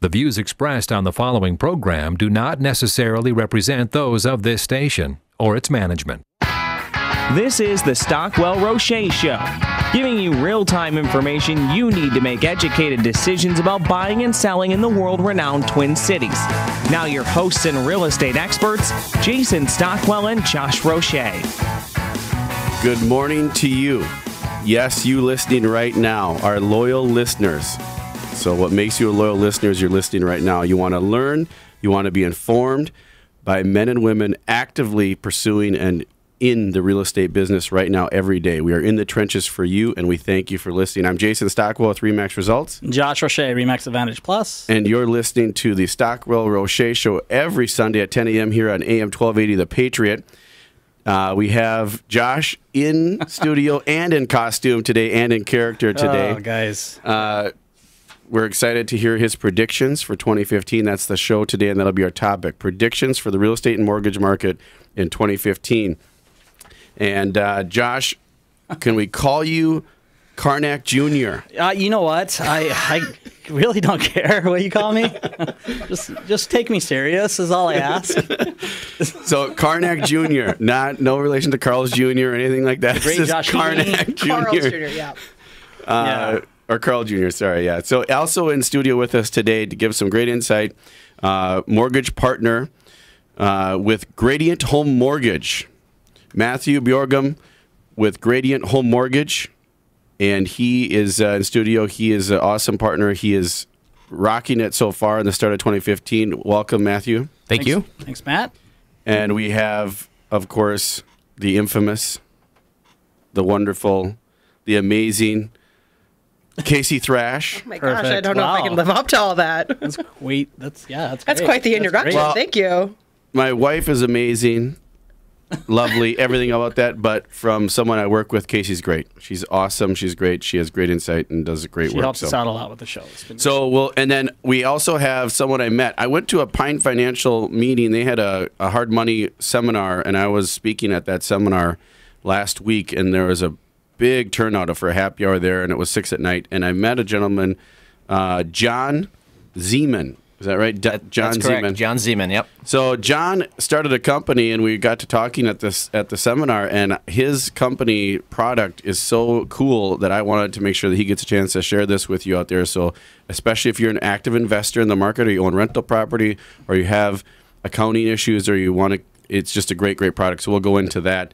The views expressed on the following program do not necessarily represent those of this station or its management. This is the Stockwell Roueche Show, giving you real-time information you need to make educated decisions about buying and selling in the world-renowned Twin Cities. Now your hosts and real estate experts, Jason Stockwell and Josh Roueche. Good morning to you. Yes, you listening right now, our loyal listeners. So what makes you a loyal listener is you're listening right now. You want to learn, you want to be informed by men and women actively pursuing and in the real estate business right now every day. We are in the trenches for you, and we thank you for listening. I'm Jason Stockwell with RE/MAX Results. Josh Roueche, RE/MAX Advantage Plus. And you're listening to the Stockwell Roueche Show every Sunday at 10 a.m. here on AM 1280 The Patriot. We have Josh in studio and in costume today and in character today. Oh, guys. We're excited to hear his predictions for 2015. That's the show today, and that'll be our topic. Predictions for the real estate and mortgage market in 2015. And Josh, can we call you Karnak Jr.? You know what? I really don't care what you call me. just take me serious is all I ask. So Karnak Jr., no relation to Carl's Jr. or anything like that. Great this is Joshini. Karnak Jr. Carl's Jr., yeah. Or Carl Jr., sorry, yeah. So also in studio with us today to give some great insight, mortgage partner with Gradient Home Mortgage, Matthew Bjorgum with Gradient Home Mortgage, and he is in studio. He is an awesome partner. He is rocking it so far in the start of 2015. Welcome, Matthew. Thanks, you. Thanks, Matt. And we have, of course, the infamous, the wonderful, the amazing Casey Thrash. Oh my gosh, I don't know if I can live up to all that. That's great. That's That's quite the introduction. Well, Thank you. My wife is amazing, lovely, everything about that. But from someone I work with, Casey's great. She's awesome. She's great. She has great insight and does great work. She helps us out a lot with the show. And then we also have someone I met. I went to a Pine Financial meeting. They had a hard money seminar, and I was speaking at that seminar last week, and there was a big turnout for a happy hour there, and it was 6 at night. And I met a gentleman, John Zeman. Is that right? John That's correct. Zeman. John Zeman, yep. So John started a company, and we got to talking at the seminar, and his company product is so cool that I wanted to make sure that he gets a chance to share this with you out there. So especially if you're an active investor in the market, or you own rental property, or you have accounting issues, or you want to, it's just a great product. So we'll go into that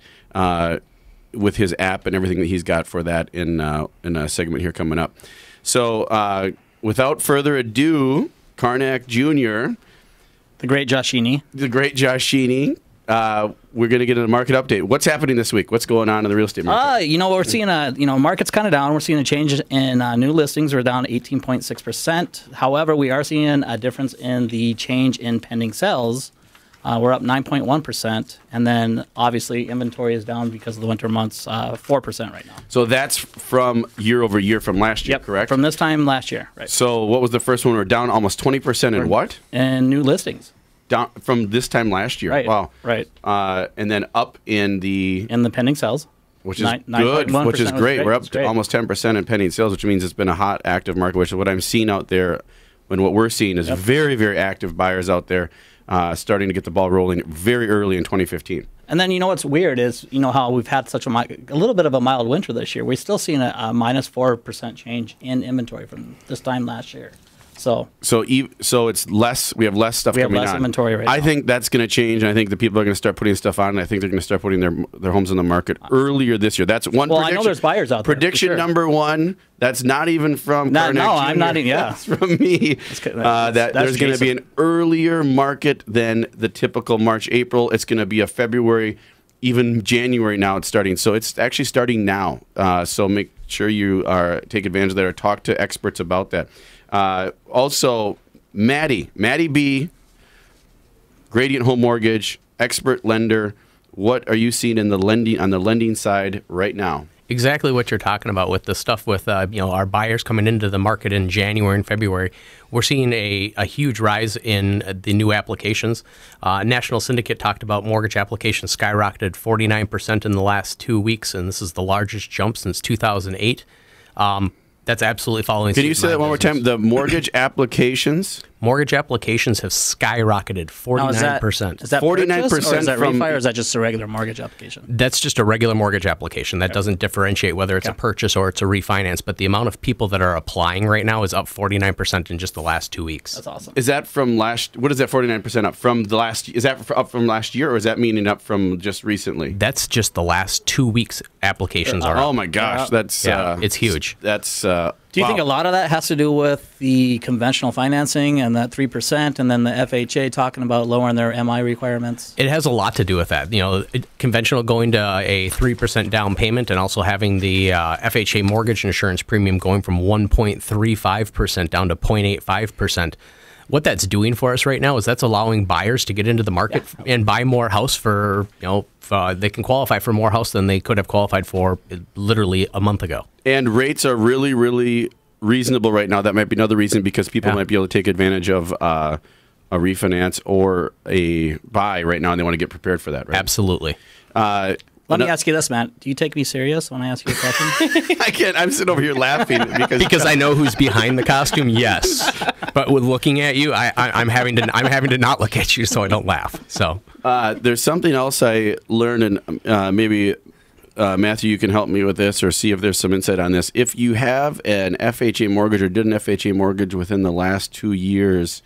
with his app and everything that he's got for that in a segment here coming up. So without further ado, Karnak Jr., the great Joshini. We're going to get a market update. What's happening this week? What's going on in the real estate market? We're seeing market's kind of down. We're seeing a change in new listings. We're down 18.6%. However, we are seeing a difference in the change in pending sales. We're up 9.1%, and then obviously inventory is down because of the winter months, 4% right now. So that's from year over year from last year, yep, correct? From this time last year, right. So what was the first one? We're down almost 20% in what? In new listings. Down from this time last year. Right. Wow. Right. And then up in the pending sales. Which is good, which is great. We're up to almost 10% in pending sales, which means it's been a hot, active market, which is what I'm seeing out there. When what we're seeing is very, very active buyers out there. Starting to get the ball rolling very early in 2015. And then what's weird is how we've had such a little bit of a mild winter this year. We're still seeing a minus 4% change in inventory from this time last year. So it's less. We have less stuff coming on. We have less inventory right now. I think that's going to change, and I think the people are going to start putting stuff on. And I think they're going to start putting their homes on the market earlier this year. That's one. Well, prediction. I know there's buyers out there. Prediction number one. That's not even from Karnak Jr. I'm not even. Yeah, that's from me. That there's going to be an earlier market than the typical March, April. It's going to be a February, even January. Now it's starting. So it's actually starting now. So make sure you take advantage of that or talk to experts about that. Also, Maddie B, Gradient Home Mortgage, expert lender. What are you seeing in the lending on the lending side right now? Exactly what you're talking about with the stuff with our buyers coming into the market in January and February. We're seeing a huge rise in the new applications. National Syndicate talked about mortgage applications skyrocketed 49% in the last 2 weeks, and this is the largest jump since 2008. That's absolutely following. Can you say that one more time? The mortgage applications. Mortgage applications have skyrocketed 49%. Is that 49% purchase, or is that from- refi, or is that just a regular mortgage application? That's just a regular mortgage application. That doesn't differentiate whether it's a purchase or it's a refinance. But the amount of people that are applying right now is up 49% in just the last 2 weeks. That's awesome. Is that from last? What is that 49% up from the last? Is that up from last year, or is that meaning up from just recently? That's just the last 2 weeks applications are up. Oh my gosh, that's it's huge. That's. Do you think a lot of that has to do with the conventional financing and that 3%, and then the FHA talking about lowering their MI requirements? It has a lot to do with that. Conventional going to a 3% down payment, and also having the FHA mortgage insurance premium going from 1.35% down to 0.85%. What that's doing for us right now is that's allowing buyers to get into the market and buy more house for, they can qualify for more house than they could have qualified for literally a month ago. And rates are really, really reasonable right now. That might be another reason, because people might be able to take advantage of a refinance or a buy right now, and they want to get prepared for that, right? Absolutely. Let me ask you this, Matt. Do you take me serious when I ask you a question? I can't. I'm sitting over here laughing because I know who's behind the costume. Yes, but with looking at you, I'm having to not look at you so I don't laugh. So there's something else I learned, and maybe Matthew, you can help me with this or see if there's some insight on this. If you have an FHA mortgage or did an FHA mortgage within the last 2 years,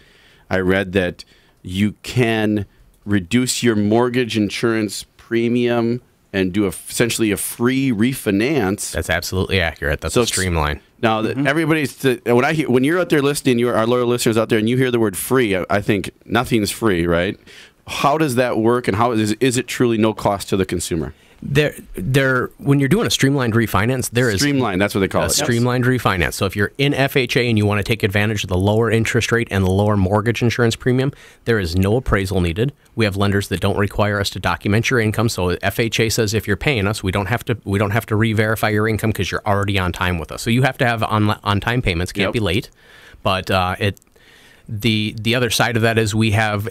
I read that you can reduce your mortgage insurance premium and do essentially a free refinance. That's absolutely accurate. That's a streamline. Now, everybody's when you're out there listening, our loyal listeners out there, and you hear the word free, I think nothing's free, right? How does that work, and how is it truly no cost to the consumer? When you're doing a streamlined refinance, there is streamlined. That's what they call it. Streamlined refinance. So if you're in FHA and you want to take advantage of the lower interest rate and the lower mortgage insurance premium, there is no appraisal needed. We have lenders that don't require us to document your income. So FHA says if you're paying us, we don't have to re-verify your income because you're already on time with us. So you have to have on time payments. Can't be late. But the other side of that is we have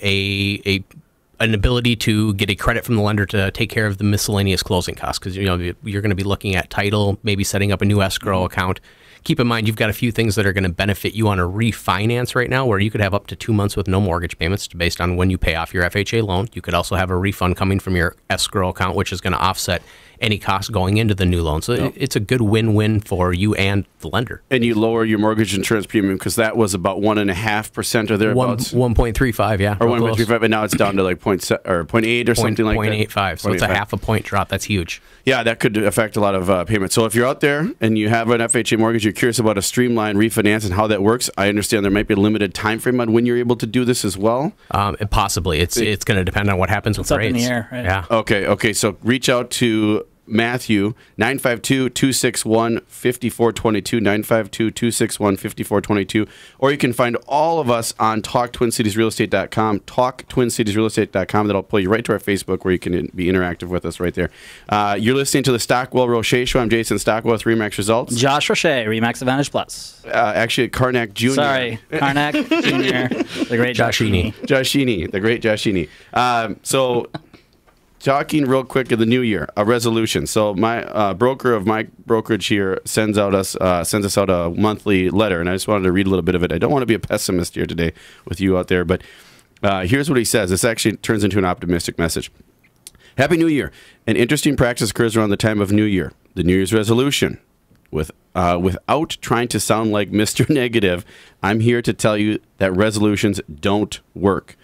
an ability to get a credit from the lender to take care of the miscellaneous closing costs, because you're going to be looking at title, maybe setting up a new escrow account. Keep in mind, you've got a few things that are going to benefit you on a refinance right now, where you could have up to 2 months with no mortgage payments based on when you pay off your FHA loan. You could also have a refund coming from your escrow account, which is going to offset any costs going into the new loan. So it's a good win-win for you and the lender. And you lower your mortgage insurance premium, because that was about 1.5% or thereabouts. 1.35, yeah. Or 1.35, and now it's down to like 0.8 or something like that. 0.85, so it's a half a point drop. That's huge. Yeah, that could affect a lot of payments. So if you're out there and you have an FHA mortgage, you're curious about a streamlined refinance and how that works, I understand there might be a limited time frame on when you're able to do this as well. Possibly. It's going to depend on what happens with rates. It's up in the air, right? Yeah. Okay. So reach out to Matthew, 952-261-5422, 952-261-5422, or you can find all of us on TalkTwinCitiesRealEstate.com, TalkTwinCitiesRealEstate.com. That'll pull you right to our Facebook, where you can be interactive with us right there. You're listening to the Stockwell Roueche Show. I'm Jason Stockwell with Remax Results. Josh Roueche, Remax Advantage Plus. Actually, Karnak Jr. Sorry, Karnak Jr., the great Joshini. Joshini, the great Joshini. Talking real quick of the new year, a resolution. So my broker of my brokerage here sends us out a monthly letter, and I just wanted to read a little bit of it. I don't want to be a pessimist here today with you out there, but here's what he says. This actually turns into an optimistic message. Happy New Year. An interesting practice occurs around the time of New Year. The New Year's resolution. Without trying to sound like Mr. Negative, I'm here to tell you that resolutions don't work.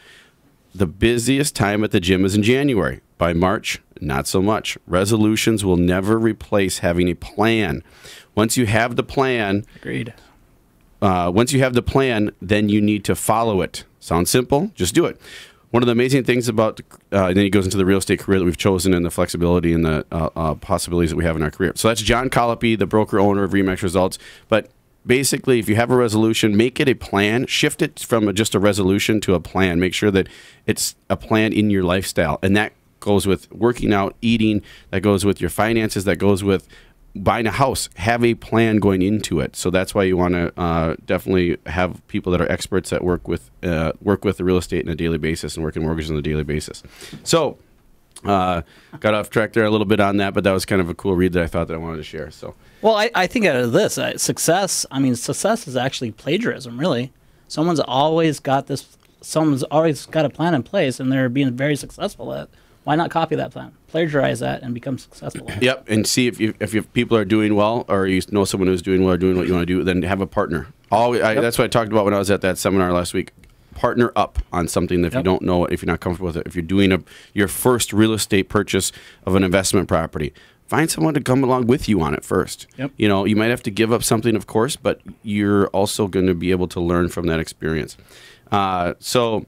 The busiest time at the gym is in January. By March, not so much. Resolutions will never replace having a plan. Once you have the plan, agreed. Once you have the plan, then you need to follow it. Sounds simple? Just do it. One of the amazing things about, and then he goes into the real estate career that we've chosen and the flexibility and the possibilities that we have in our career. So that's John Colopy, the broker owner of Remax Results. But basically, if you have a resolution, make it a plan. Shift it from just a resolution to a plan. Make sure that it's a plan in your lifestyle. And that goes with working out, eating, that goes with your finances, that goes with buying a house. Have a plan going into it. So that's why you want to definitely have people that are experts that work with the real estate on a daily basis and work in mortgages on a daily basis. So Got off track there a little bit on that, but that was kind of a cool read that I thought that I wanted to share. So, well, I think out of this success. I mean, success is actually plagiarism. Really, someone's always got a plan in place, and they're being very successful at it. Why not copy that plan, plagiarize that, and become successful? Yep, and see if people are doing well, or you know someone who's doing well or doing what you want to do, then have a partner. That's what I talked about when I was at that seminar last week. Partner up on something that if you don't know it, if you're not comfortable with it, if you're doing your first real estate purchase of an investment property, find someone to come along with you on it first. Yep. You know, you might have to give up something, of course, but you're also going to be able to learn from that experience. So,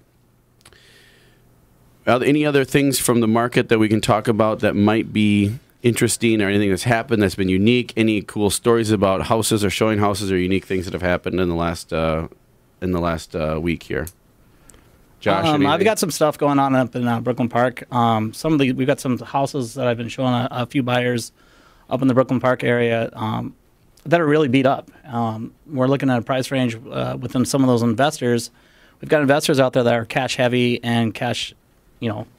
any other things from the market that we can talk about that might be interesting, or anything that's happened that's been unique? Any cool stories about houses or showing houses, or unique things that have happened in the last week here? Josh, I've got some stuff going on up in Brooklyn Park. We've got some houses that I've been showing a few buyers up in the Brooklyn Park area that are really beat up. We're looking at a price range within some of those investors. We've got investors out there that are cash heavy and cash,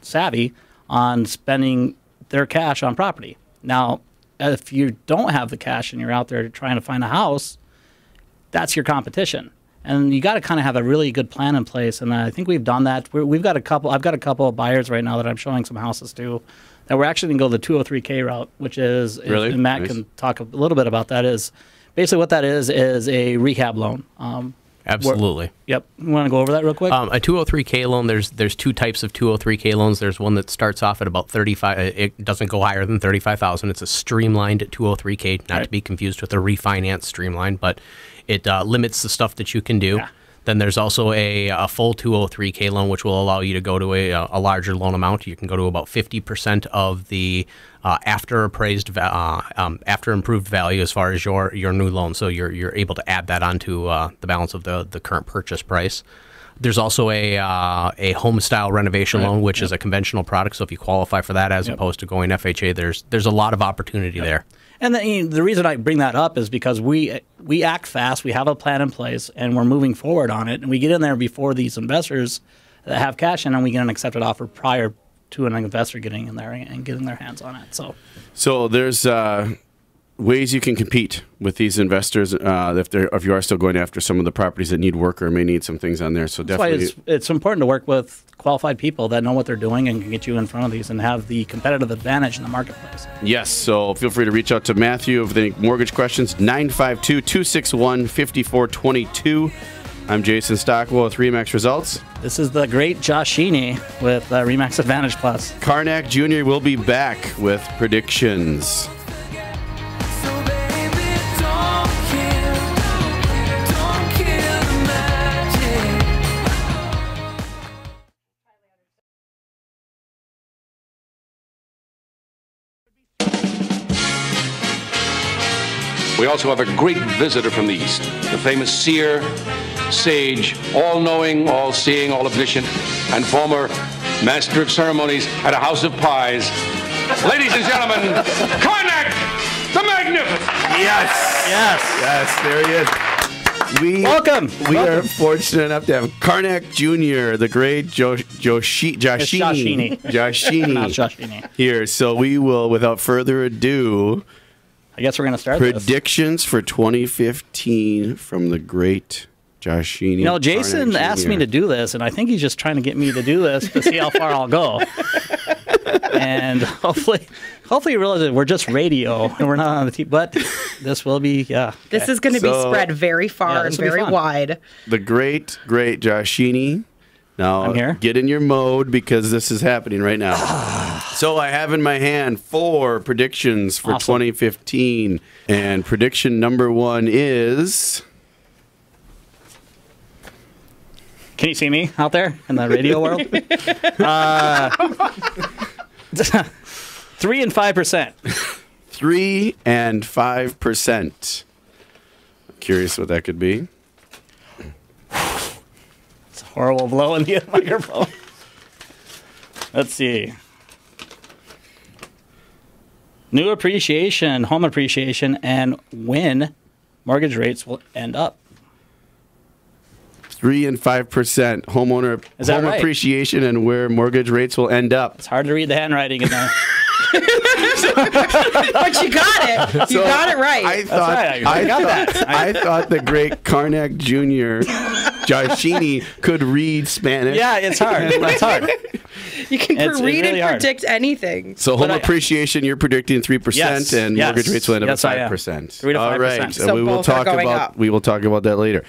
savvy on spending their cash on property. Now, if you don't have the cash and you're out there trying to find a house, that's your competition. And you got to kind of have a really good plan in place, and I think we've done that. I've got a couple of buyers right now that I'm showing some houses to, that we're actually going to go the 203K route, which is, really? And Matt can talk a little bit about that. Is basically what that is a rehab loan. Absolutely. Yep. You want to go over that real quick? A 203K loan, there's two types of 203K loans. There's one that starts off at about 35. It doesn't go higher than 35,000. It's a streamlined 203K, not to be confused with a refinance streamlined, but it limits the stuff that you can do. Yeah. Then there's also a full 203K loan, which will allow you to go to a larger loan amount. You can go to about 50% of the after improved value as far as your new loan. So you're able to add that onto the balance of the current purchase price. There's also a home style renovation loan, which is a conventional product. So if you qualify for that as opposed to going FHA, there's a lot of opportunity there. And the reason I bring that up is because we act fast, we have a plan in place, and we're moving forward on it. And we get in there before these investors that have cash in, and we get an accepted offer prior to an investor getting in there and getting their hands on it. So there's ways you can compete with these investors if you are still going after some of the properties that need work or may need some things on there. So that's definitely, why it's important to work with qualified people that know what they're doing and can get you in front of these and have the competitive advantage in the marketplace. Yes, so feel free to reach out to Matthew with any mortgage questions, 952-261-5422. I'm Jason Stockwell with RE/MAX Results. This is the great Joshini with RE/MAX Advantage Plus. Karnak Jr. will be back with predictions. We also have a great visitor from the East, the famous seer, sage, all-knowing, all-seeing, all-omniscient, and former master of ceremonies at a house of pies. Ladies and gentlemen, Karnak the Magnificent! Yes, there he is. Welcome. We are fortunate enough to have Karnak Jr., the great Joshini. Not Joshini. Here. So we will, without further ado, I guess we're going to start predictions for 2015 from the great Joshini. Jason asked me to do this, and I think he's just trying to get me to do this to see how far I'll go. And hopefully you realize that we're just radio and we're not on the TV, but this will be, This is going to be spread very far and very wide. The great Joshini. Now, I'm here. Get in your mode because this is happening right now. So I have in my hand 4 predictions for 2015. And prediction number 1 is... Can you see me out there in the radio world? 3 and 5%. 3 and 5%. Curious what that could be. It's a horrible blow in the microphone. Let's see. New appreciation, home appreciation, and when mortgage rates will end up. 3 and 5% home right? appreciation and where mortgage rates will end up. It's hard to read the handwriting in there. But you got it. You got it right. I thought the great Karnak Jr. Joshini could read Spanish. Yeah, it's hard. It's hard. You can read really and hard. predict anything. So home appreciation, you're predicting 3%, and mortgage rates will end up at 5%. 3 to 5%. All right, So we will both are talk going about up. we will talk about that later.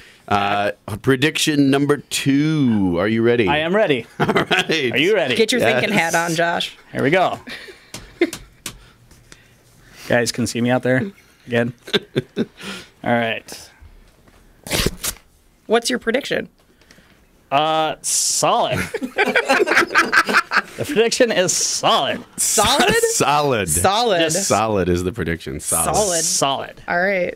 Prediction number 2. Are you ready? I am ready. All right. Are you ready? Get your thinking hat on, Josh. Here we go. Guys can see me out there again. All right. What's your prediction? Solid. The prediction is solid. Solid? Solid. Solid. Just Solid is the prediction. Solid. Solid. All right.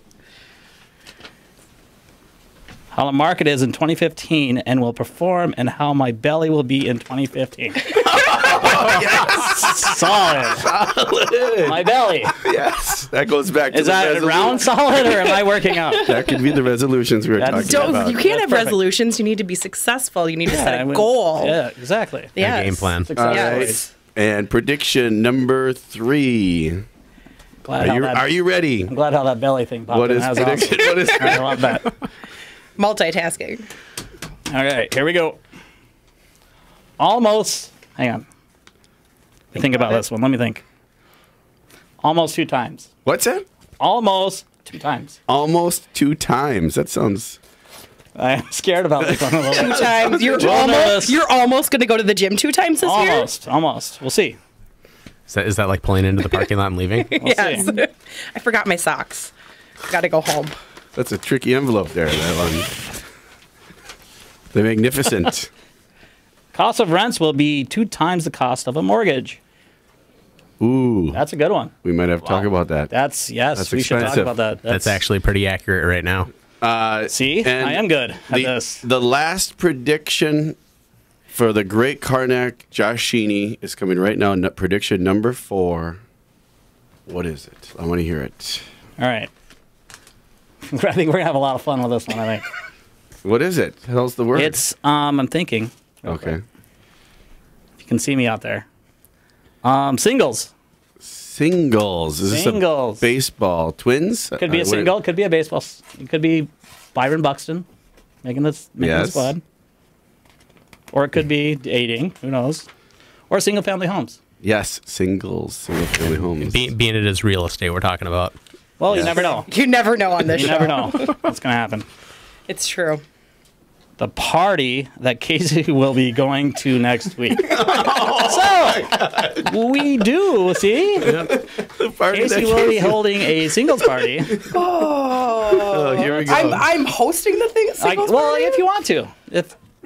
How the market is in 2015 and will perform, and how my belly will be in 2015. Solid. My belly. Yes. That goes back to Is the that resolution. round solid, or am I working out? That could be the resolutions we were That's- talking about. You can't have perfect. resolutions. You need to be successful. You need to set a goal. Yeah, exactly. Yes. A game plan. All right. Yes. And prediction number 3. Glad Are you ready? I'm glad how that belly thing popped What in. is That was prediction? awesome. What is I love that. Multitasking. All right, here we go. Almost. Hang on. Think about this one. Let me think. Almost 2 times. What's that? Almost 2 times. Almost 2 times. That sounds. I'm scared about this one a little bit. Times. nervous. You're almost going to go to the gym 2 times this year? Almost. We'll see. Is that like pulling into the parking lot and leaving? Yes. see. I forgot my socks. Got to go home. That's a tricky envelope there. That one. The magnificent. Cost of rents will be 2 times the cost of a mortgage. Ooh. That's a good one. We might have to talk about that. That's That's we should talk expensive. about that. That's actually pretty accurate right now. See, and I am good at this. The last prediction for the great Karnak Joshini is coming right now. Prediction number 4. What is it? I want to hear it. All right. I think we're gonna have a lot of fun with this one. I think What is it? How's the word? it's. I'm thinking. okay. If you can see me out there. Singles. Singles. Is Singles. this a baseball? Twins? Could be a single. Could be a baseball. It could be Byron Buxton making the Yes. squad. Or it could be dating. Who knows? Or single family homes. Yes, singles. Single-family homes. Being it is real estate we're talking about. Well, you Yes. never know. You never know on this You show. never know what's going to happen. It's true. The party that Casey will be going to next week. So, we do, see? Casey will be holding a singles party. Oh, here we go. I'm hosting the thing. Well, if you want to.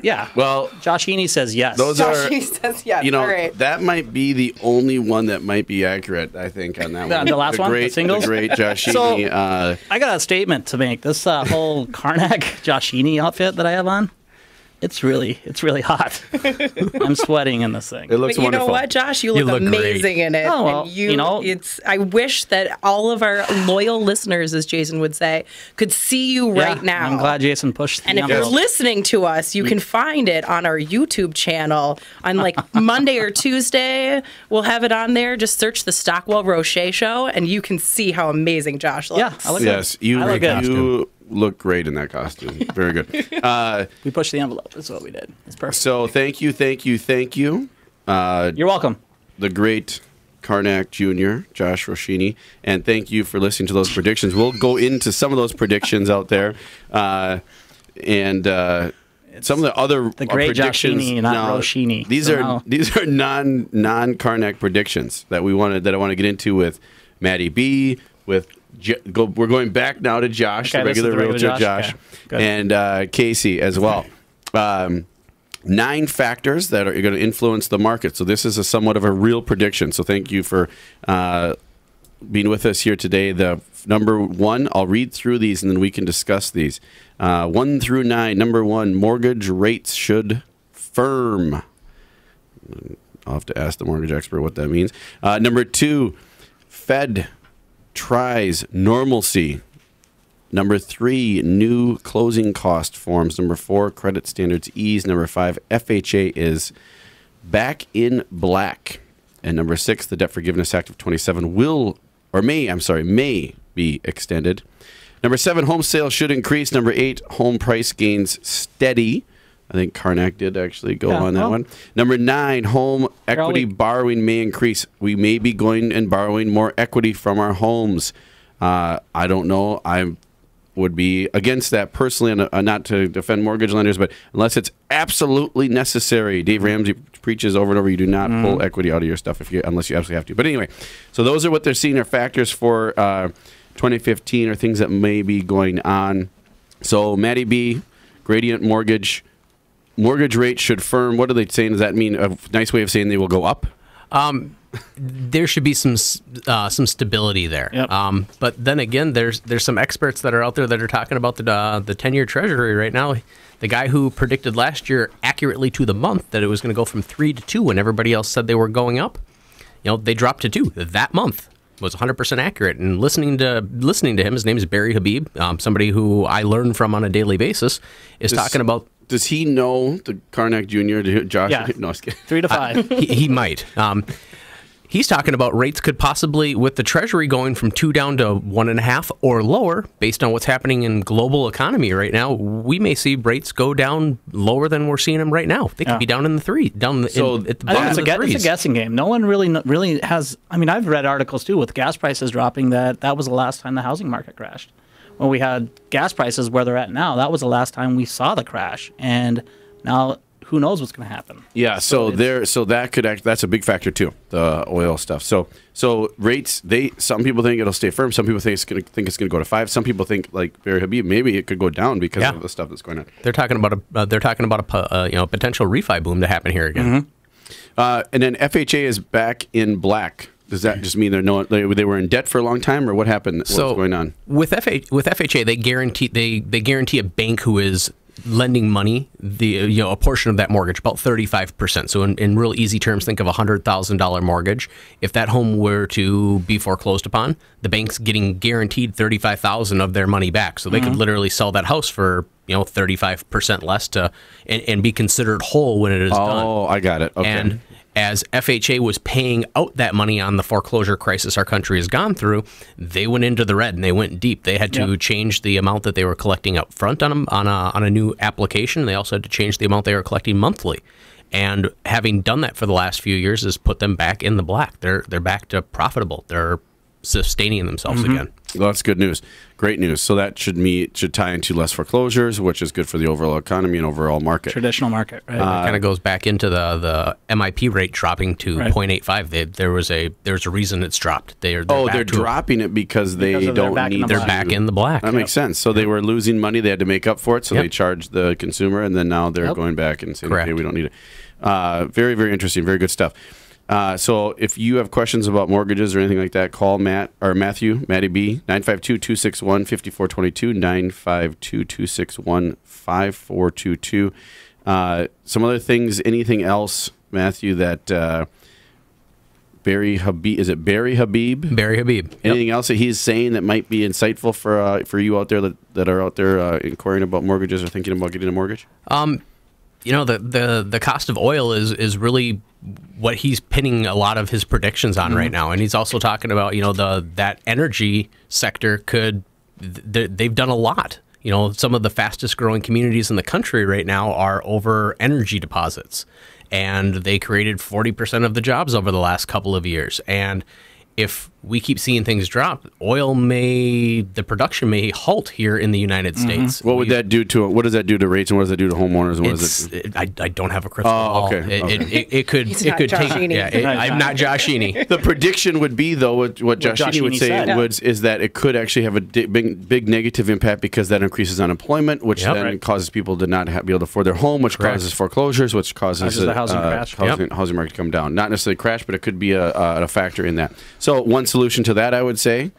Yeah. Well, Joshini says yes. those are, Josh says yes. you know, All right. that might be the only one that might be accurate, I think, on that one. The last one? The singles? The great Joshini. So- I got a statement to make. This whole Karnak Joshini outfit that I have on, it's really hot. I'm sweating in this thing. it looks But you wonderful. know what, Josh? You look look amazing in it. Oh, well, And you know- I wish that all of our loyal listeners, as Jason would say, could see you Yeah, right now. I'm glad Jason pushed the And if you're envelope. listening to us, you can find it on our YouTube channel on like Monday or Tuesday. We'll have it on there. Just search the Stockwell Roueche Show, and you can see how amazing Josh looks. Yeah, I look Yes, good. I look good. you look great in that costume. Very good. We pushed the envelope. That's what we did. It's perfect. So thank you. You're welcome. The great Karnak Jr., Josh Roshini, and thank you for listening to those predictions. We'll go into some of those predictions out there, and some of the other the great predictions. Joshini, not Roshini. These So are now- non Karnak predictions that I want to get into with Maddie B. We're going back now to Josh, Okay, the this is regular the regular realtor Josh? Josh, Okay, good. and Casey as well. 9 factors that are going to influence the market. So this is somewhat of a real prediction. So thank you for being with us here today. The number 1, I'll read through these and then we can discuss these. 1 through 9. Number 1, mortgage rates should firm. I'll have to ask the mortgage expert what that means. Number 2, Fed tries normalcy. Number 3, new closing cost forms. Number 4, credit standards ease. Number 5, FHA is back in black. And number 6, the Debt Forgiveness Act of 27 may be extended. Number 7, home sales should increase. Number 8, home price gains steady. I think Karnak did actually go on that one. Number 9, home equity borrowing may increase. We may be going and borrowing more equity from our homes. I don't know. I would be against that personally, and not to defend mortgage lenders, but unless it's absolutely necessary. Dave Ramsey preaches over and over, you do not pull equity out of your stuff unless you absolutely have to. But anyway, so those are what they're seeing are factors for 2015 or things that may be going on. So Maddie B, gradient mortgage rate should firm. What are they saying? Does that mean a nice way of saying they will go up? There should be some stability there. Yep. But then again, there's some experts that are out there that are talking about the 10-year Treasury right now. The guy who predicted last year accurately to the month that it was going to go from 3 to 2 when everybody else said they were going up, they dropped to 2 that month. Was 100% accurate. And listening to him, his name is Barry Habib, somebody who I learn from on a daily basis, is talking about. Does he know the Karnak Jr., Josh? Yeah. No, I was kidding. 3 to 5. He might. He's talking about rates could possibly, with the Treasury going from 2 down to 1.5 or lower, based on what's happening in global economy right now, we may see rates go down lower than we're seeing them right now. They could be down in the 3, at the bottom of the 3s. It's a guessing game. No one really has. I mean, I've read articles too with gas prices dropping that was the last time the housing market crashed. When we had gas prices where they're at now, that was the last time we saw the crash. And now, who knows what's going to happen? Yeah, so that could that's a big factor too, the oil stuff. So rates, some people think it'll stay firm. Some people think it's going to go to 5. Some people think, like Barry Habib, maybe it could go down because of the stuff that's going on. They're talking about a potential refi boom to happen here again. And then FHA is back in black. Does that just mean they were in debt for a long time, or what happened? What's going on? With FHA, they guarantee a bank who is lending money a portion of that mortgage, about 35%. So in real easy terms, think of a $100,000 mortgage. If that home were to be foreclosed upon, the bank's getting guaranteed $35,000 of their money back. So they could literally sell that house for 35% less and be considered whole when it is done. Oh, I got it. Okay. And as FHA was paying out that money on the foreclosure crisis our country has gone through, they went into the red and they went deep. They had to change the amount that they were collecting up front on a new application. They also had to change the amount they were collecting monthly. And having done that for the last few years has put them back in the black. They're back to profitable. They're sustaining themselves again. Well, that's good news. Great news. So that should tie into less foreclosures, which is good for the overall economy and overall market. Traditional market, right? It kind of goes back into the MIP rate dropping to 0.85. There's a reason it's dropped. They're dropping it because they don't need. They're back in the black. That makes sense. So they were losing money. They had to make up for it. So they charged the consumer, and then now they're going back and saying, "Okay, we don't need it." Very, very interesting. Very good stuff. So if you have questions about mortgages or anything like that, call Matthew, Matty B, 952-261-5422, 952-261-5422. Some other things, anything else, Matthew, that Barry Habib, is it Barry Habib? Barry Habib. Anything else that he's saying that might be insightful for you out there that are out there inquiring about mortgages or thinking about getting a mortgage? The cost of oil is really what he's pinning a lot of his predictions on right now, and he's also talking about that energy sector they've done a lot. Some of the fastest growing communities in the country right now are over energy deposits, and they created 40% of the jobs over the last couple of years. And if we keep seeing things drop, the production may halt here in the United States. What does that do to rates, and what does that do to homeowners? And I don't have a crystal ball. Okay. It could Joshini. I'm not Joshini. The prediction would be, though, what Joshini would say is that it could actually have a big negative impact because that increases unemployment, which then causes people to not be able to afford their home, which causes foreclosures, which causes the housing crash. Housing market to come down. Not necessarily crash, but it could be a factor in that. So one solution to that, I would say,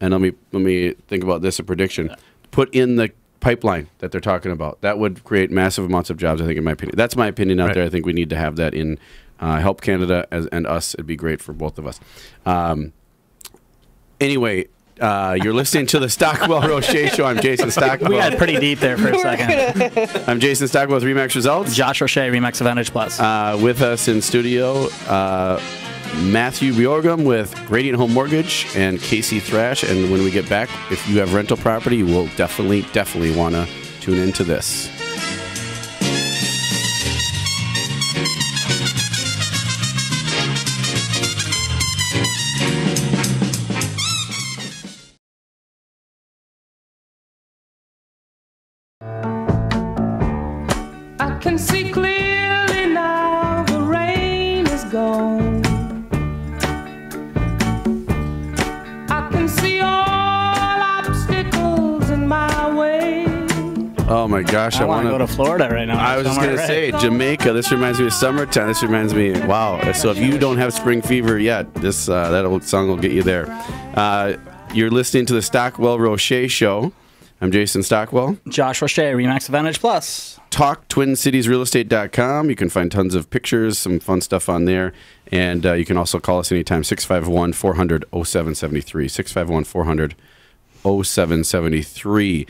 and let me think about this, a prediction, put in the pipeline that they're talking about. That would create massive amounts of jobs, I think, in my opinion. That's my opinion out there. I think we need to have that in Help Canada and us. It'd be great for both of us. Anyway, You're listening to the Stockwell Roueche Show. I'm Jason Stockwell. We got pretty deep there for a second. I'm Jason Stockwell with Remax Results. Josh Roueche, Remax Advantage Plus. With us in studio, Matthew Bjorgum with Radiant Home Mortgage and Casey Thrash. And when we get back, if you have rental property, you will definitely want to tune into this. I can see clearly now the rain is gone. I can see all obstacles in my way. Oh my gosh, I want to go to Florida right now. I was just going to say, Jamaica, this reminds me of summertime. This reminds me, wow. So if you don't have spring fever yet, this that old song will get you there. You're listening to the Stockwell Roueche Show. I'm Jason Stockwell. Josh Roueche, Remax Advantage Plus. TalkTwinCitiesRealEstate.com. You can find tons of pictures, some fun stuff on there. And you can also call us anytime, 651-400-0773. 651-400-0773.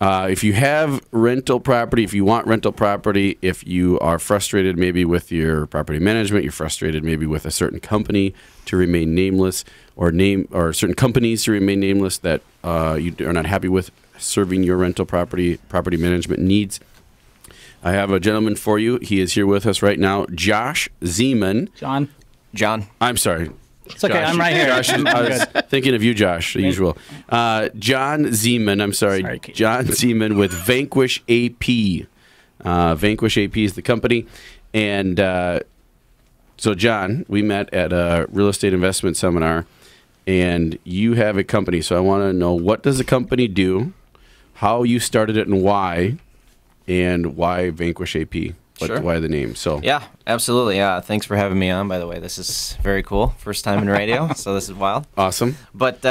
If you have rental property, if you want rental property, if you are frustrated maybe with your property management, you're frustrated maybe with a certain company to remain nameless, or certain companies to remain nameless that you are not happy with serving your rental property management needs, I have a gentleman for you. He is here with us right now, Josh Zeman. John. I'm sorry. It's okay, Josh, I'm right here. Josh, I was thinking of you, Josh, the usual. John Zeman, I'm sorry John Zeman with Vanquish AP. Vanquish AP is the company. And so, John, we met at a real estate investment seminar, and you have a company. So I want to know, what does the company do, how you started it, and why Vanquish AP? Sure. Why the name? So yeah, absolutely. Yeah, thanks for having me on. By the way, this is very cool. First time in radio, so this is wild. Awesome. But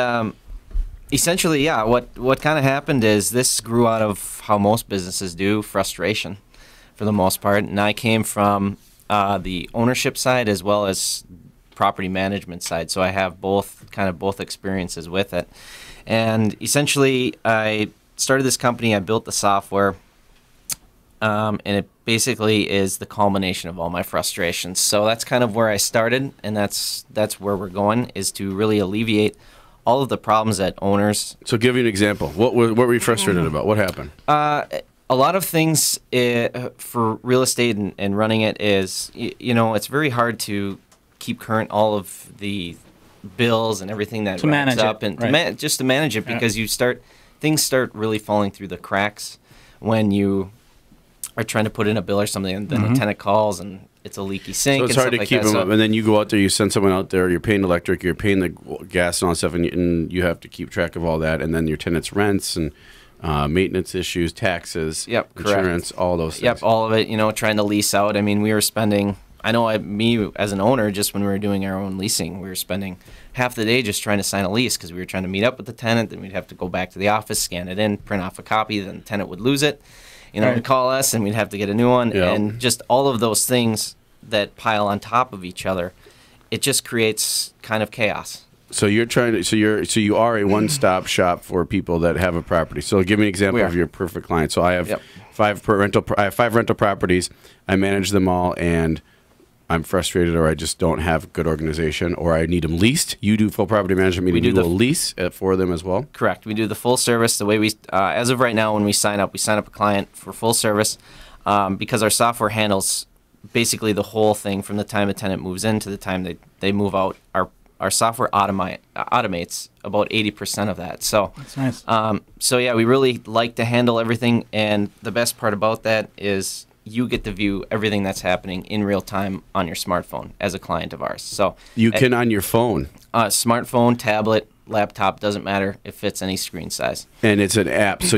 essentially, yeah, what kind of happened is this grew out of how most businesses do, frustration, for the most part. And I came from the ownership side as well as property management side, so I have both experiences with it. And essentially, I started this company. I built the software. And it basically is the culmination of all my frustrations. So that's kind of where I started, and that's where we're going, is to really alleviate all of the problems that owners. So give me an example. What were you frustrated about? What happened? A lot of things for real estate and running it is, it's very hard to keep current all of the bills and everything that manage up, it, and just to manage it, because things start really falling through the cracks when you are trying to put in a bill or something, and then a tenant calls and it's a leaky sink. So it's and hard to like keep that. them up, and then you go out there, you send someone out there, you're paying electric, you're paying the gas and all that stuff, and you have to keep track of all that, and then your tenants' rents and maintenance issues, taxes, insurance, all those things. Yep, all of it. Trying to lease out. I mean, we were spending. Me as an owner, just when we were doing our own leasing, we were spending half the day just trying to sign a lease, because we were trying to meet up with the tenant. Then we'd have to go back to the office, scan it in, print off a copy. Then the tenant would lose it. Would call us, and we'd have to get a new one, and just all of those things that pile on top of each other, it just creates kind of chaos. So you are a one-stop shop for people that have a property. So give me an example of your perfect client. So I have five rental properties. I manage them all, and I'm frustrated, or I just don't have good organization, or I need them leased. You do full property management, meaning you do a lease for them as well? Correct. We do the full service. The way we, as of right now, when we sign up a client for full service, because our software handles basically the whole thing from the time a tenant moves in to the time they move out. Our software automates about 80% of that. So that's nice. So yeah, we really like to handle everything, and the best part about that is you get to view everything that's happening in real time on your smartphone as a client of ours. So you can on your phone, smartphone, tablet, laptop, doesn't matter. It fits any screen size. And it's an app. So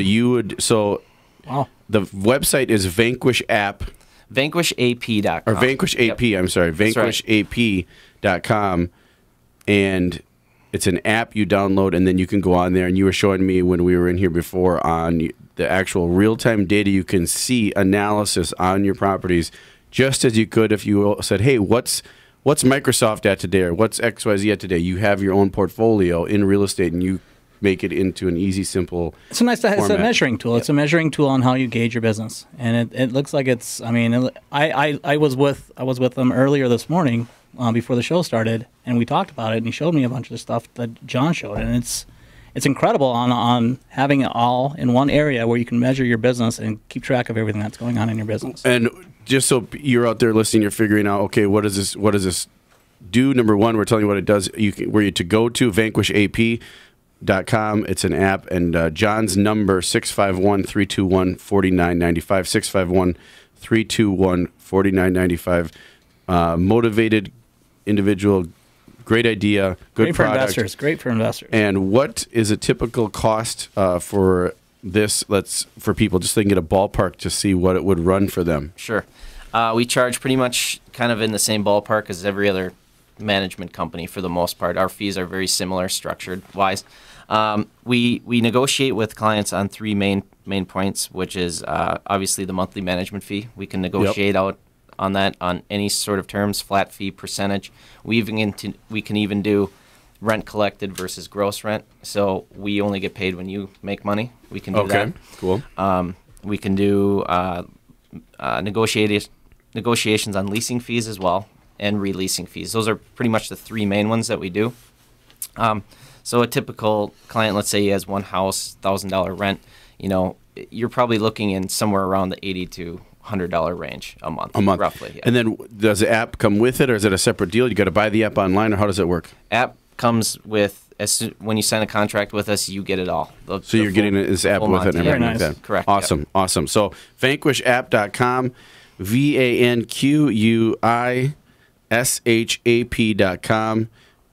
wow. The website is Vanquish App. VanquishAP.com. Or Vanquish AP. I'm sorry, VanquishAP.com, and it's an app you download, and then you can go on there. And you were showing me when we were in here before on the actual real-time data. You can see analysis on your properties, just as you could if you said, "Hey, what's Microsoft at today, or what's XYZ at today?" You have your own portfolio in real estate, and you make it into an easy, simple. It's nice to have it's a format. measuring tool. It's a measuring tool on how you gauge your business, and it looks like it's. I mean, I was with them earlier this morning before the show started, and we talked about it, and he showed me a bunch of the stuff that John showed, and it's incredible on having it all in one area where you can measure your business and keep track of everything that's going on in your business. And just so you're out there listening, you're figuring out, okay, what does this do? Number one, we're telling you what it does. Where you to go to vanquishap.com. It's an app, and John's number 651-321-4995. 651-321-4995. Motivated individual. Great idea. Good for product. investors. Great for investors. And what is a typical cost for this? For people just so they can get a ballpark to see what it would run for them. Sure. We charge pretty much kind of in the same ballpark as every other management company for the most part. Our fees are very similar structured wise. We negotiate with clients on three main points, which is obviously the monthly management fee. We can negotiate out on that on any sort of terms, flat fee, percentage. We can even do rent collected versus gross rent. So we only get paid when you make money. We can do that. Okay, cool. We can do negotiations on leasing fees as well, and releasing fees. Those are pretty much the three main ones that we do. So a typical client, let's say he has one house, $1,000 rent, you're probably looking in somewhere around the $80 to $100 range a month. Roughly. Yeah. And then does the app come with it, or is it a separate deal? You got to buy the app online, or how does it work? App comes with, when you sign a contract with us, you get it all. So you're getting this app with it and everything like that. Correct. Awesome, awesome. So vanquishapp.com, vanquishap.com.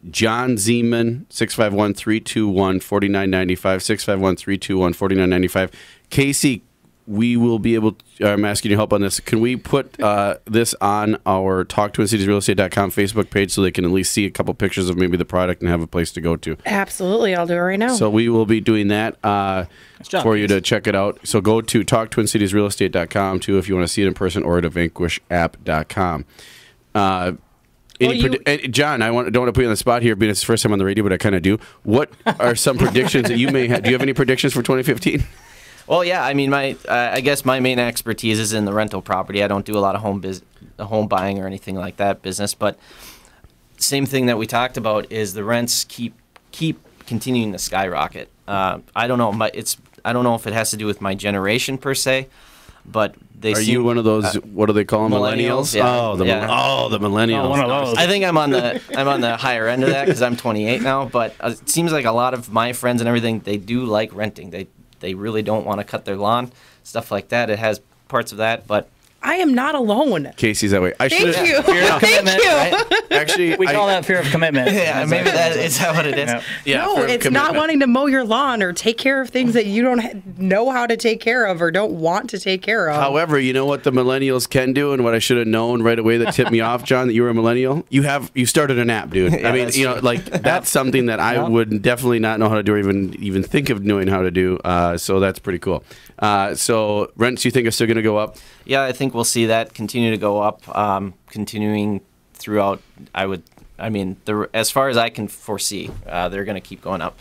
John Zeman, 651-321-4995, 651-321-4995. Casey, we will be able to, I'm asking your help on this. Can we put this on our TalkTwinCitiesRealEstate.com Facebook page so they can at least see a couple pictures of maybe the product and have a place to go to? Absolutely. I'll do it right now. So we will be doing that for you to check it out. So go to TalkTwinCitiesRealEstate.com too if you want to see it in person, or to vanquishapp.com. John, don't want to put you on the spot here, being it's the first time on the radio, but I kind of do. What are some predictions that you may have? Do you have any predictions for 2015? Well, yeah. I mean, I guess my main expertise is in the rental property. I don't do a lot of home buying or anything like that business. But same thing that we talked about is the rents keep continuing to skyrocket. I don't know. I don't know if it has to do with my generation per se, but Are you one of those? What do they call them? Millennials? Yeah. The millennials. One of those. I think I'm on the higher end of that because I'm 28 now. But it seems like a lot of my friends and everything, they do like renting. They really don't want to cut their lawn, stuff like that. It has parts of that, but I am not alone. Casey's that way. Thank you. Thank you. Right? Actually, we call that fear of commitment. Yeah, maybe is that what it is? Yeah, no, it's not wanting to mow your lawn or take care of things that you don't know how to take care of or don't want to take care of. However, you know what the millennials can do, and what I should have known right away that tipped me off, John, that you were a millennial? You started an app, dude. Yeah, I mean, that's something that I would definitely not know how to do, or even think of knowing how to do. So that's pretty cool. So rents, you think are still going to go up? Yeah, I think we'll see that continue to go up, continuing throughout. As far as I can foresee, they're going to keep going up.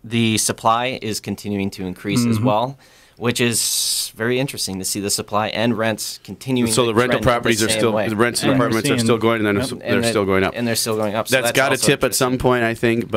The supply is continuing to increase as well, which is very interesting to see the supply and rents continuing. So the rental properties are still, the rents and apartments are still going, and they're still going up. And they're still going up. So that's got to tip at some point, I think.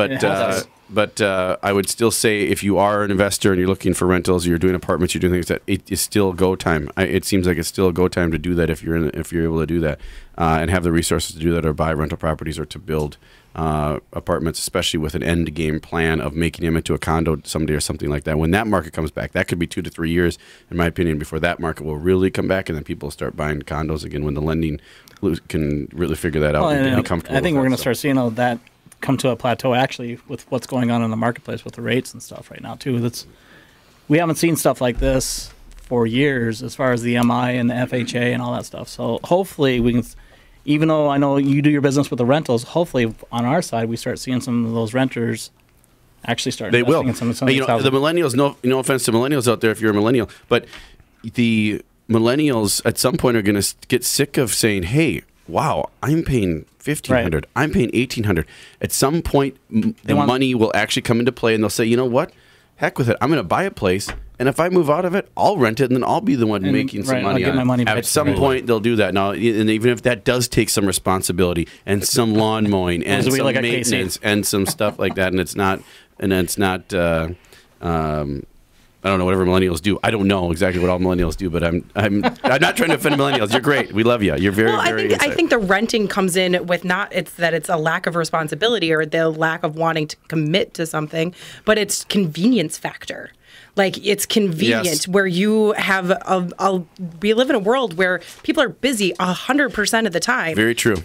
But I would still say if you are an investor and you're looking for rentals, you're doing apartments, you're doing things that it is still go time. It seems like it's still a go time to do that if you're able to do that and have the resources to do that, or buy rental properties, or to build apartments, especially with an end game plan of making them into a condo someday or something like that. When that market comes back, that could be 2 to 3 years, in my opinion, before that market will really come back, and then people start buying condos again when the lending can really figure that out and be comfortable. I think we're going to start seeing that come to a plateau actually with what's going on in the marketplace with the rates and stuff right now too. We haven't seen stuff like this for years as far as the MI and the FHA and all that stuff. So hopefully we can, even though I know you do your business with the rentals, hopefully on our side we start seeing some of those renters actually start investing in some of these houses. The millennials, no offense to millennials out there if you're a millennial, but the millennials at some point are going to get sick of saying, hey, wow, I'm paying $1,500. Right. I'm paying $1,800. At some point, the money will actually come into play, and they'll say, you know what? Heck with it. I'm going to buy a place, and if I move out of it, I'll rent it, and then I'll be the one making some money I'll get on my it. money back. At some point, they'll do that. Now, and even if that does take some responsibility and some lawn mowing and some maintenance and some stuff like that, and it's not I don't know, whatever millennials do. I don't know exactly what all millennials do, but I'm not trying to offend millennials. You're great. We love you. You're very, very I think the renting comes in with it's a lack of responsibility or the lack of wanting to commit to something, but it's convenience factor. Like, it's convenient where you have we live in a world where people are busy 100% of the time. Very true.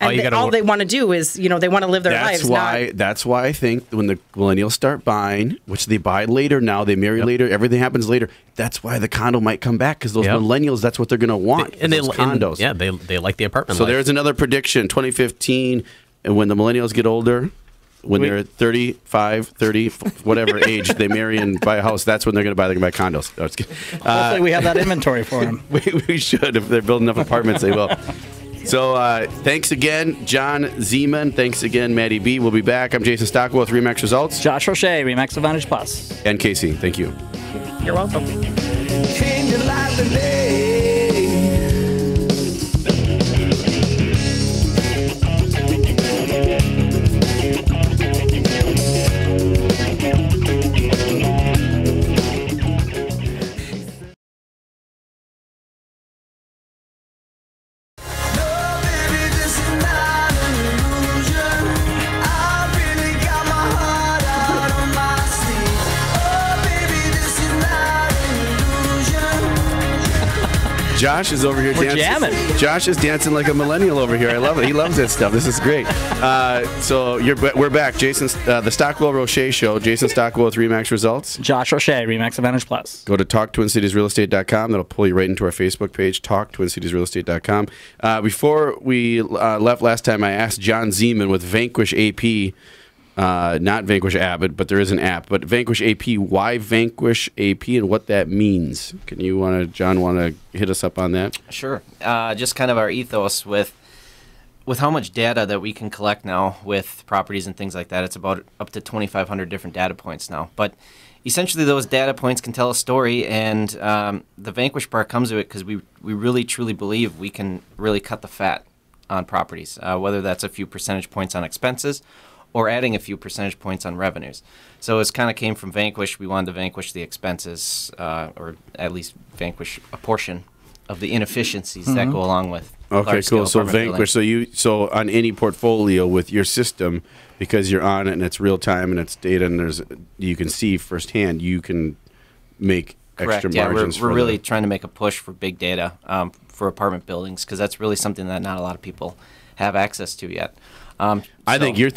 And all they want to do is, they want to live their lives. That's why I think when the millennials start buying, which they buy later now, they marry later, everything happens later. That's why the condo might come back, because those millennials, that's what they're going to want. And those condos. They like the apartment So life. there's another prediction, 2015, and when the millennials get older, when they're 35, 30, whatever age, they marry and buy a house, that's when they're going to buy condos. No, Hopefully we have that inventory for them. We should. If they're building enough apartments, they will. So thanks again, John Zeman. Thanks again, Maddie B. We'll be back. I'm Jason Stockwell with Remax Results. Josh Roueche, Remax Advantage Plus. And Casey. Thank you. You're welcome. Change your life today. Josh is over here dancing. Jamming. Josh is dancing like a millennial over here. I love it. He loves that stuff. This is great. So we're back. The Stockwell Roueche Show. Jason Stockwell with Remax Results. Josh Roueche, Remax Advantage Plus. Go to TalkTwinCitiesRealEstate.com. That'll pull you right into our Facebook page, TalkTwinCitiesRealEstate.com. Before we left last time, I asked John Zeman with Vanquish AP. Not Vanquish Abbott, but there is an app. But Vanquish AP, why Vanquish AP and what that means? John, want to hit us up on that? Sure. Just kind of our ethos with how much data that we can collect now with properties and things like that. It's about up to 2,500 different data points now. But essentially those data points can tell a story, and the Vanquish part comes to it because we really, truly believe we can really cut the fat on properties, whether that's a few percentage points on expenses or adding a few percentage points on revenues. So it kind of came from Vanquish. We wanted to vanquish the expenses, or at least vanquish a portion of the inefficiencies that go along with. Okay, cool. So Vanquish. So on any portfolio with your system, because you're on it and it's real time and it's data and you can see firsthand, you can make extra margins. We're really trying to make a push for big data for apartment buildings, because that's really something that not a lot of people have access to yet. I think your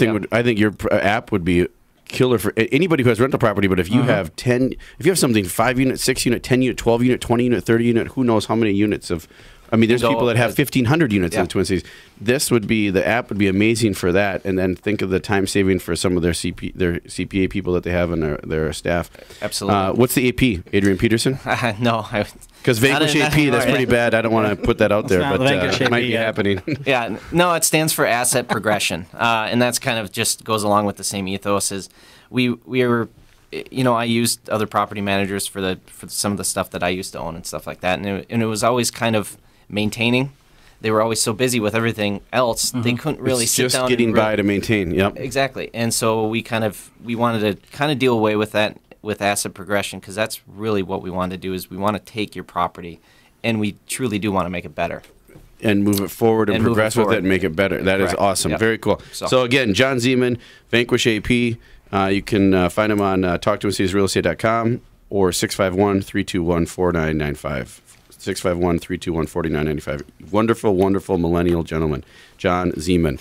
app would be killer for anybody who has rental property. But if you have 10, if you have something 5 unit, 6 unit, 10 unit, 12 unit, 20 unit, 30 unit, who knows how many units of. I mean, there's people that have 1,500 units in the Twin Cities. The app would be amazing for that. And then think of the time saving for some of their CPA people that they have in their staff. Absolutely. What's the AP, Adrian Peterson? No. Because Vanquish AP, that's pretty bad. I don't want to put that out there, but it might be happening. Yeah, no, it stands for asset progression, and that's kind of just goes along with the same ethos. As we were, I used other property managers for some of the stuff that I used to own and stuff like that, and it was always kind of maintaining. They were always so busy with everything else, they couldn't really sit down. Just getting by to maintain. Yep. Exactly, and so we wanted to kind of deal away with that with asset progression, because that's really what we want to do. Is we want to take your property, and we truly do want to make it better. And move it forward and progress with it and make it better. That is awesome. Yep. Very cool. So again, John Zeman, Vanquish AP. You can find him on TalkTwinCitiesRealEstate.com or 651-321-4995. 651-321-4995. Wonderful, wonderful millennial gentleman, John Zeman.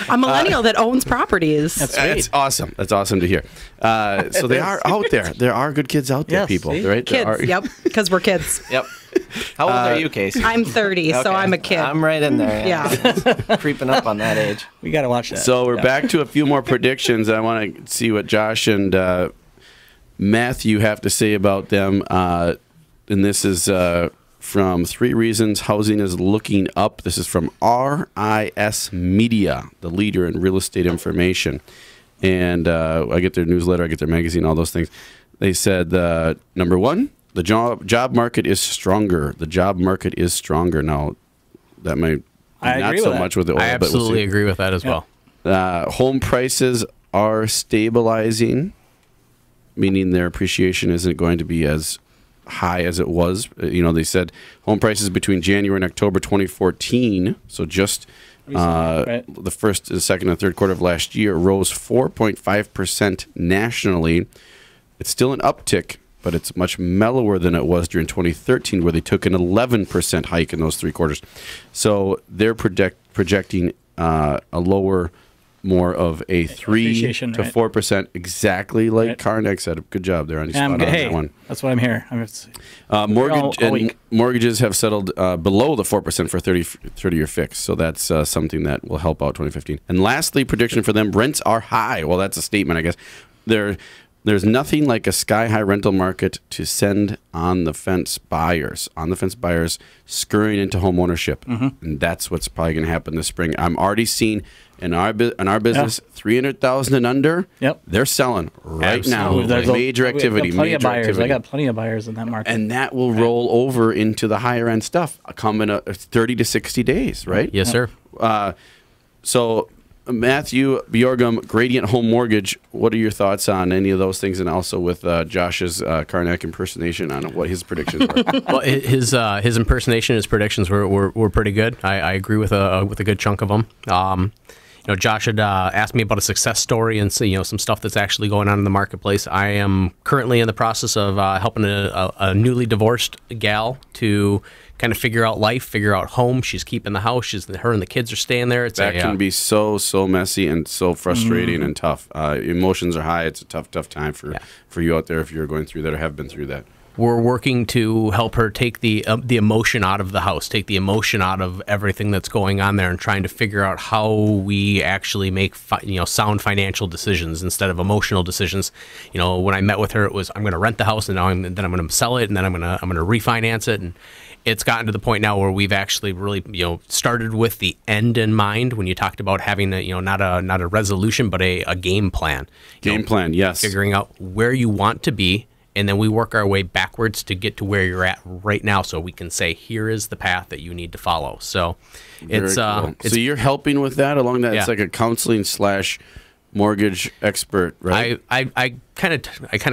A millennial that owns properties. That's awesome. That's awesome to hear. So they are out there. There are good kids out there, Yes, people. see? Right? Kids, yep, because we're kids. Yep. How old are you, Casey? I'm 30, so Okay. I'm a kid. I'm right in there. Yeah. Creeping up on that age. We got to watch that. So we're back to a few more predictions. I want to see what Josh and Matthew have to say about them. And this is from 3 reasons housing is looking up. This is from RIS Media, the leader in real estate information. And I get their newsletter, I get their magazine, all those things. They said, number 1, the job market is stronger. The job market is stronger. Now, that might I not agree so with much that. with the oil, I but we'll absolutely see. agree with that as well. Home prices are stabilizing, meaning their appreciation isn't going to be as high as it was. They said home prices between January and October 2014, so just Right. the first, the second, and third quarter of last year, rose 4.5% nationally. It's still an uptick, but it's much mellower than it was during 2013, where they took an 11% hike in those 3 quarters. So they're projecting a lower, more of a 3 Appreciation, to right. 4%, exactly like Right. Carnegie said. Good job there on your spot on Hey, that one. that's what I'm here. Mortgages have settled below the 4% for 30-year fix, so that's something that will help out 2015. And lastly, prediction for them: rents are high. Well, that's a statement, I guess. There's nothing like a sky-high rental market to send on-the-fence buyers scurrying into home ownership, and that's what's probably going to happen this spring. I'm already seeing in our business, 300,000 and under. Yep. They're selling right Absolutely. now. There's Major activity. plenty Major of buyers. activity. I got plenty of buyers in that market. And that will roll over into the higher end stuff, come in 30 to 60 days, right? Yes, sir. So, Matthew Bjorgum, Gradient Home Mortgage, what are your thoughts on any of those things, and also with Josh's Karnak impersonation on what his predictions were? Well, his impersonation, his predictions were pretty good. I agree with a good chunk of them. Josh had asked me about a success story and some stuff that's actually going on in the marketplace. I am currently in the process of helping a newly divorced gal to kind of figure out life, figure out home. She's keeping the house. Her and the kids are staying there. That can be so messy and so frustrating and tough. Emotions are high. It's a tough time for you out there if you're going through that or have been through that. We're working to help her take the emotion out of the house, take the emotion out of everything that's going on there, and trying to figure out how we actually make sound financial decisions instead of emotional decisions. When I met with her, it was, I'm going to rent the house, and then I'm going to sell it, and then I'm going to refinance it, and it's gotten to the point now where we've actually really started with the end in mind. When you talked about having not a resolution but a game plan. Game plan, yes. Figuring out where you want to be. And then we work our way backwards to get to where you're at right now, so we can say, here is the path that you need to follow. So it's cool. So you're helping with that along that. Yeah. It's like a counseling / mortgage expert, right? I kind of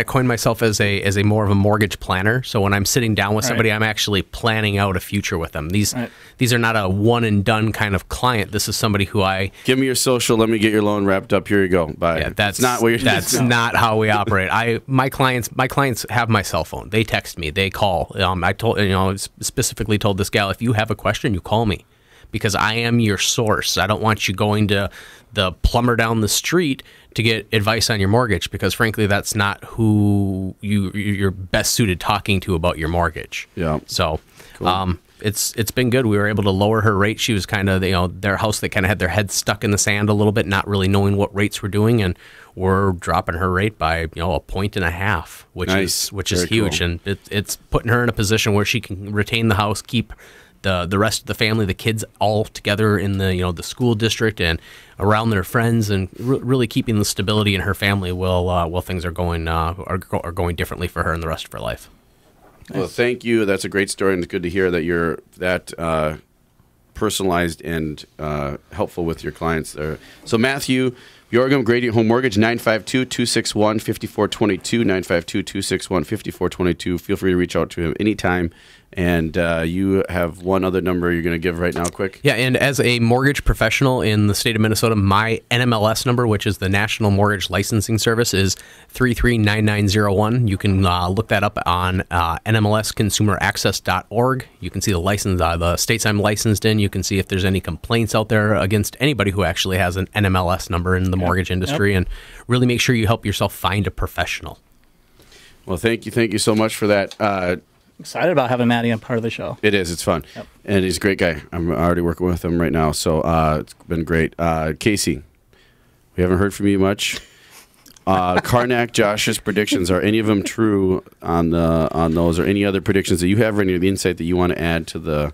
coined myself as a more of a mortgage planner. So when I'm sitting down with somebody, I'm actually planning out a future with them. These are not a one and done kind of client. This is somebody who give me your social. Let me get your loan wrapped up. Here you go. Bye. Yeah, that's not how we operate. My clients have my cell phone. They text me. They call. I specifically told this gal, if you have a question, you call me, because I am your source. I don't want you going to the plumber down the street to get advice on your mortgage, because frankly, that's not who you're best suited talking to about your mortgage. Yeah. So, cool. It's been good. We were able to lower her rate. She was kind of their house. They kind of had their head stuck in the sand a little bit, not really knowing what rates we're doing, and we're dropping her rate by a 1.5 points, which is huge, cool. And it's putting her in a position where she can retain the house, keep the rest of the family, the kids, all together in the school district and around their friends, and really keeping the stability in her family while things are going differently for her and the rest of her life. Well, thank you. That's a great story, and it's good to hear that you're that personalized and helpful with your clients there. So Matthew Bjorgum, Gradient Home Mortgage, 952-261-5422, 952-261-5422. Feel free to reach out to him anytime. And you have one other number you're going to give right now, quick. Yeah, and as a mortgage professional in the state of Minnesota, my NMLS number, which is the National Mortgage Licensing Service, is 339901. You can look that up on NMLSconsumeraccess.org. You can see the license, the states I'm licensed in. You can see if there's any complaints out there against anybody who actually has an NMLS number in the mortgage industry, and really make sure you help yourself find a professional. Well, thank you so much for that. Excited about having Maddie on part of the show. It is. It's fun. Yep. And he's a great guy. I'm already working with him right now, so it's been great. Casey, we haven't heard from you much. Karnak, Josh's predictions, are any of them true on those, or any other predictions that you have, or any of the insight that you want to add to the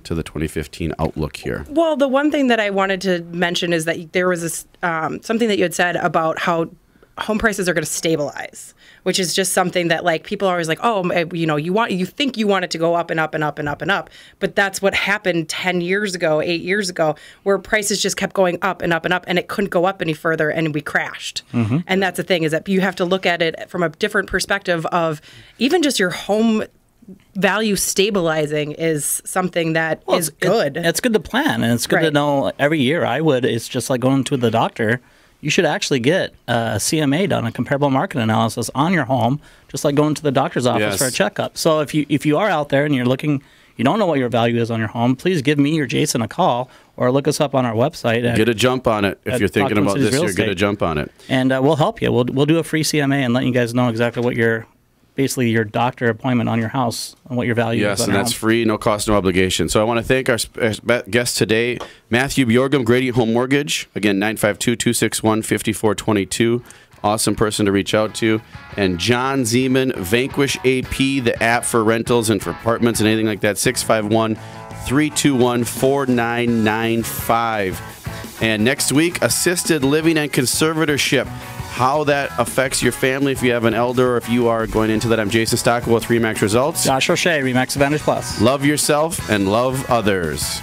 2015 outlook here? Well, the one thing that I wanted to mention is that there was this something that you had said about how home prices are going to stabilize, which is just something that like people are always like, oh, you think you want it to go up and up and up and up and up, but that's what happened 10 years ago, 8 years ago, where prices just kept going up and up and up, and it couldn't go up any further, and we crashed. Mm-hmm. And that's the thing, is that you have to look at it from a different perspective of even just your home value stabilizing is something that is good. It's good to plan, and it's good to know every year. It's just like going to the doctor. You should actually get a CMA done, a comparable market analysis on your home, just like going to the doctor's office for a checkup. So if you are out there and you're looking, you don't know what your value is on your home, please give me or Jason a call or look us up on our website. Get a jump on it. If you're thinking about this year, get a jump on it. And we'll help you. We'll do a free CMA and let you guys know exactly what basically your doctor appointment on your house and what your value is. Yes, and that's free, no cost, no obligation. So I want to thank our guest today, Matthew Bjorgum, Gradient Home Mortgage. Again, 952-261-5422. Awesome person to reach out to. And John Zeman, Vanquish AP, the app for rentals and for apartments and anything like that, 651-321-4995. And next week, assisted living and conservatorship. How that affects your family if you have an elder or if you are going into that. I'm Jason Stockwell with RE/MAX Results. Josh Roueche, RE/MAX Advantage Plus. Love yourself and love others.